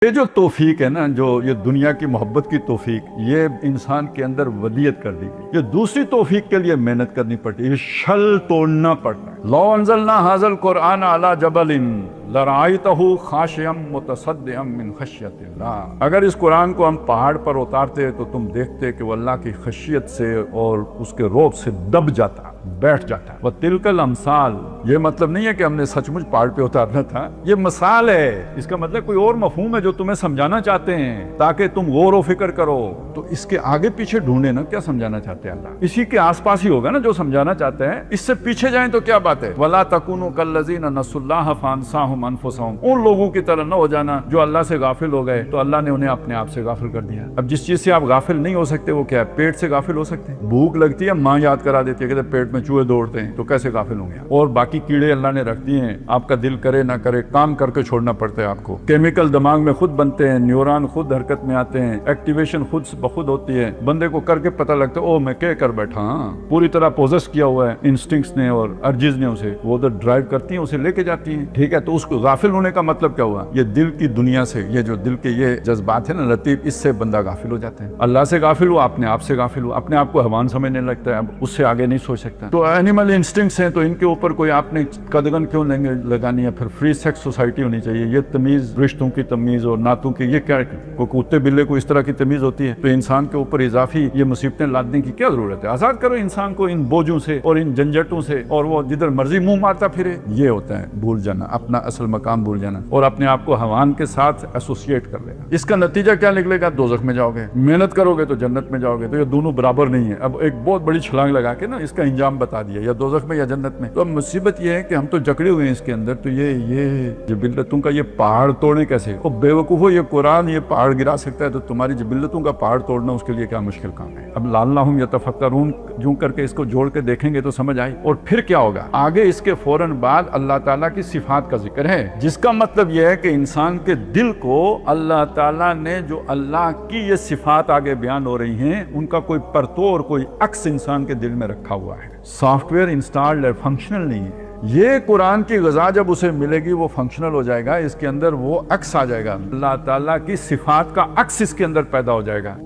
یہ جو توفیق ہے نا، جو یہ دنیا کی محبت کی توفیق، یہ انسان کے اندر ودیت کر دی گئی۔ یہ دوسری توفیق کے لیے محنت کرنی پڑتی ہے، یہ شل توڑنا پڑتا ہے۔ لو انزلنا ھذا القرآن علی جبل لرأیتہ خاشعا متصدعا من خشیۃ اللہ۔ اگر اس قرآن کو ہم پہاڑ پر اتارتے تو تم دیکھتے کہ وہ اللہ کی خشیت سے اور اس کے رعب سے دب جاتا، بیٹھ جاتا۔ وَتِلْكَ الْأَمْثَالُ، یہ مطلب نہیں ہے کہ ہم نے سچ مچ پہاڑ پہ اتارنا تھا، یہ مثال ہے۔ اس کا مطلب کوئی اور مفہوم ہے جو تمہیں سمجھانا چاہتے ہیں تاکہ تم غور و فکر کرو۔ تو اس کے آگے پیچھے ڈھونڈے نا، کیا سمجھانا چاہتے ہیں اللہ؟ اسی کے آس پاس ہی ہوگا نا جو سمجھانا چاہتے ہیں۔ اس سے پیچھے جائیں تو کیا بات ہے؟ وَلَا تَكُونُوا كَالَّذِينَ نَسُوا اللَّهَ فَأَنسَاهُمْ أَنفُسَهُمْ، ان لوگوں کی طرح نہ ہو جانا جو اللہ سے غافل ہو گئے تو اللہ نے انہیں اپنے آپ سے غافل کر دیا۔ اب جس چیز سے آپ غافل نہیں ہو سکتے وہ کیا ہے؟ پیٹ سے غافل ہو سکتے ہیں؟ بھوک لگتی ہے، ماں یاد کرا دیتی ہے کہ پیٹ میں چوہے دوڑتے ہیں، تو کیسے غافل ہوں گے؟ اور باقی کیڑے اللہ نے رکھ دیے ہیں، آپ کا دل کرے نہ کرے کام کر کے چھوڑنا پڑتا ہے آپ کو۔ کیمیکل دماغ میں خود بنتے ہیں، نیورون خود حرکت میں آتے ہیں، ایکٹیویشن خود بخود ہوتی ہے، بندے کو کر کے پتہ لگتا ہے او میں کیا کر بیٹھا ہاں، پوری طرح پوزس کیا ہوا ہے انسٹنکٹس نے اور ارجز نے، اسے وہ ادھر ڈرائیو کرتی ہیں، اسے لے کے جاتی ہیں، ٹھیک ہے؟ تو اس کو غافل ہونے کا مطلب کیا ہوا؟ یہ دل کی دنیا سے، یہ جو دل کے یہ جذبات ہیں نا لطیف، اس سے بندہ غافل ہو جاتا ہے۔ اللہ سے غافل ہوا، اپنے آپ سے غافل ہوا، اپنے آپ کو حیوان سمجھنے لگتا ہے، اب اس سے آگے نہیں سوچ سکتا۔ تو اینیمل انسٹنکٹس ہیں، تو ان کے اوپر کوئی آپ نے قدغن کیوں لگانی ہے؟ پھر فری سیکس سوسائٹی ہونی چاہیے، یہ تمیز، رشتوں کی تمیز اور نعتوں کی، یہ کیا کوئی کتے بلے کو اس طرح کی تمیز ہوتی ہے؟ تو انسان کے اوپر اضافی یہ مصیبتیں لادنے کی کیا ضرورت ہے؟ آزاد کرو انسان کو ان بوجھوں سے اور ان جھنجھٹوں سے، اور وہ جدھر مرضی منہ مارتا پھرے۔ یہ ہوتا ہے بھول جانا، اپنا اصل مقام بھول جانا اور اپنے آپ کو حیوان کے ساتھ ایسوسیٹ کر لینا۔ اس کا نتیجہ کیا نکلے گا؟ دوزخ میں جاؤ گے۔ محنت کرو گے تو جنت میں جاؤ گے، تو یہ دونوں برابر نہیں ہے۔ اب ایک بہت بڑی چھلانگ لگا کے نا اس کا انجام بتا دیا، یا دوزخ میں یا جنت میں۔ تو اب مصیبت یہ ہے کہ ہم تو جکڑے ہوئے ہیں اس کے اندر، تو یہ جبلتوں کا یہ پہاڑ توڑنے کیسے؟ او بیوقوفو، یہ قرآن یہ پہاڑ گرا سکتا ہے تو تمہاری جبلتوں کا پہاڑ توڑنا اس کے لیے کیا مشکل کام ہے؟ اب لعلہم یتفکرون یوں کر کے اس کو جوڑ کے دیکھیں گے تو سمجھ آئے۔ اور پھر کیا ہوگا آگے؟ اس کے فوراً بعد اللہ تعالیٰ کی صفات کا ذکر ہے، جس کا مطلب یہ ہے کہ انسان کے دل کو اللہ تعالیٰ نے جو اللہ کی یہ صفات آگے بیان ہو رہی ہیں ان کا کوئی پرتو اور کوئی عکس انسان کے دل میں رکھا ہوا ہے۔ سافٹ ویئر انسٹالڈ ہے، فنکشنل نہیں ہے۔ یہ قرآن کی غذا جب اسے ملے گی وہ فنکشنل ہو جائے گا، اس کے اندر وہ عکس آ جائے گا، اللہ تعالیٰ کی صفات کا عکس اس کے اندر پیدا ہو جائے گا۔